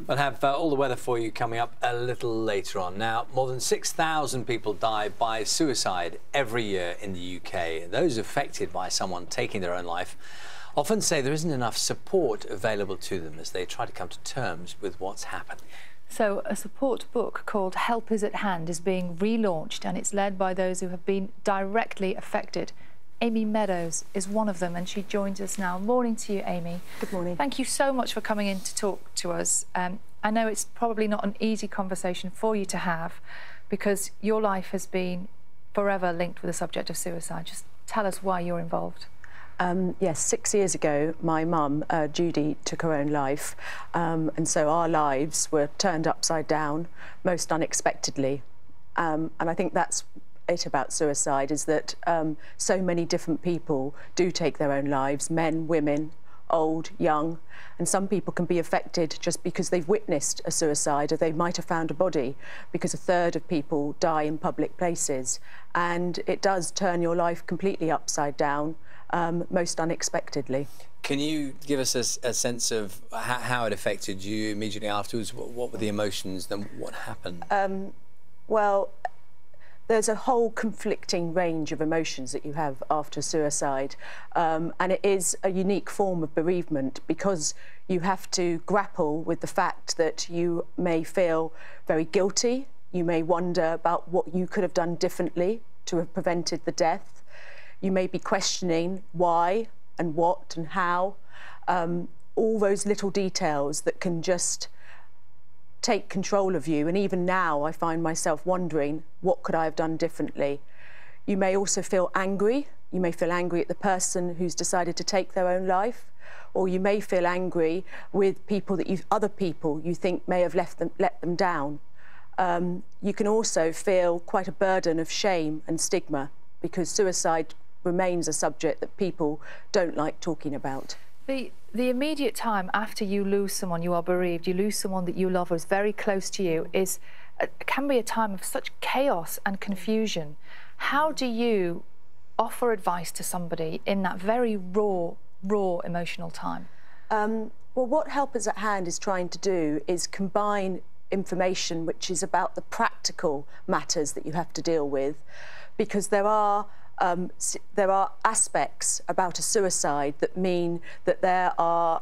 We'll have all the weather for you coming up a little later on. Now, more than 6,000 people die by suicide every year in the UK. Those affected by someone taking their own life often say there isn't enough support available to them as they try to come to terms with what's happened. So a support book called Help Is at Hand is being relaunched, and it's led by those who have been directly affected. Amy Meadows is one of them, and she joins us now. Morning to you, Amy. Good morning. Thank you so much for coming in to talk to us. I know it's probably not an easy conversation for you to have because your life has been forever linked with the subject of suicide. Just tell us why you're involved. Yes, 6 years ago, my mum, Judy, took her own life, and so our lives were turned upside down, most unexpectedly. And I think that's it about suicide, is that so many different people do take their own lives, men, women, old, young, and some people can be affected just because they've witnessed a suicide, or they might have found a body, because a third of people die in public places, and it does turn your life completely upside down, most unexpectedly. Can you give us a sense of how it affected you immediately afterwards? What were the emotions, then what happened? Well, there's a whole conflicting range of emotions that you have after suicide, and it is a unique form of bereavement because you have to grapple with the fact that you may feel very guilty, you may wonder about what you could have done differently to have prevented the death, you may be questioning why and what and how, all those little details that can just take control of you. And even now I find myself wondering, what could I have done differently? You may also feel angry. You may feel angry at the person who's decided to take their own life, or you may feel angry with people that other people you think may have let them down. You can also feel quite a burden of shame and stigma because suicide remains a subject that people don't like talking about. The immediate time after you lose someone, you are bereaved, you lose someone that you love or is very close to you, can be a time of such chaos and confusion. How do you offer advice to somebody in that very raw emotional time? Well, what Help Is at Hand is trying to do is combine information which is about the practical matters that you have to deal with, because there are aspects about a suicide that mean that there are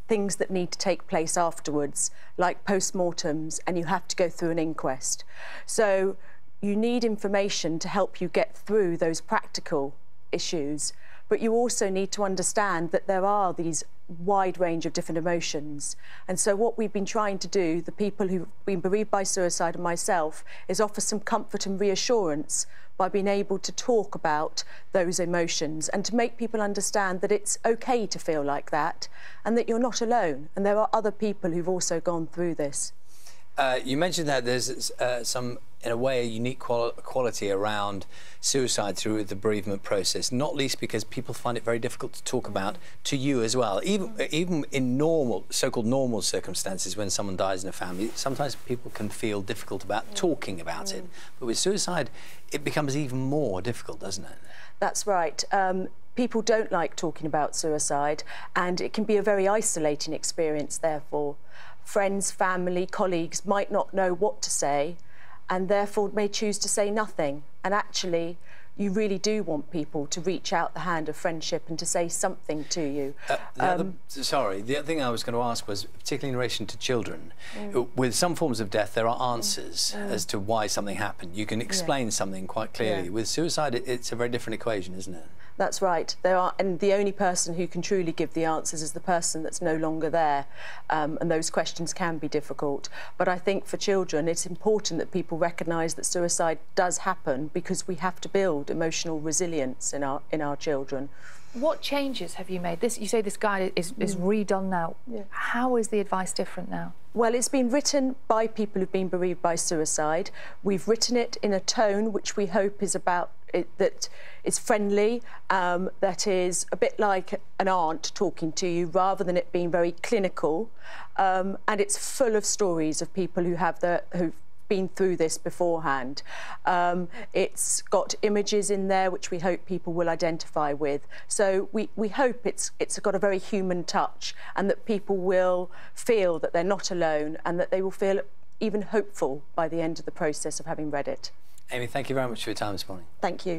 things that need to take place afterwards, like post-mortems, and you have to go through an inquest. So you need information to help you get through those practical issues, but you also need to understand that there are these wide range of different emotions. And so what we've been trying to do, the people who've been bereaved by suicide and myself, is offer some comfort and reassurance by being able to talk about those emotions and to make people understand that it's okay to feel like that and that you're not alone, and there are other people who've also gone through this. You mentioned that there's some, in a way, a unique quality around suicide through the bereavement process, not least because people find it very difficult to talk about to you as well. Even in normal, so-called normal circumstances, when someone dies in a family, sometimes people can feel difficult about talking about it. But with suicide, it becomes even more difficult, doesn't it? That's right. People don't like talking about suicide, and it can be a very isolating experience, therefore. Friends, family, colleagues might not know what to say and therefore may choose to say nothing. And actually, you really do want people to reach out the hand of friendship and to say something to you. The other thing I was going to ask was, particularly in relation to children, with some forms of death, there are answers as to why something happened. You can explain something quite clearly. With suicide, it's a very different equation, isn't it? That's right. And the only person who can truly give the answers is the person that's no longer there. And those questions can be difficult. But I think for children, it's important that people recognise that suicide does happen because we have to build emotional resilience in our children. What changes have you made? You say this guide is redone now. Yeah. How is the advice different now? Well, it's been written by people who've been bereaved by suicide. We've written it in a tone which we hope is that is friendly, that is a bit like an aunt talking to you, rather than it being very clinical. And it's full of stories of people who've been through this beforehand. It's got images in there which we hope people will identify with. So we hope it's got a very human touch, and that people will feel that they're not alone, and that they will feel even hopeful by the end of the process of having read it. Amy, thank you very much for your time this morning. Thank you.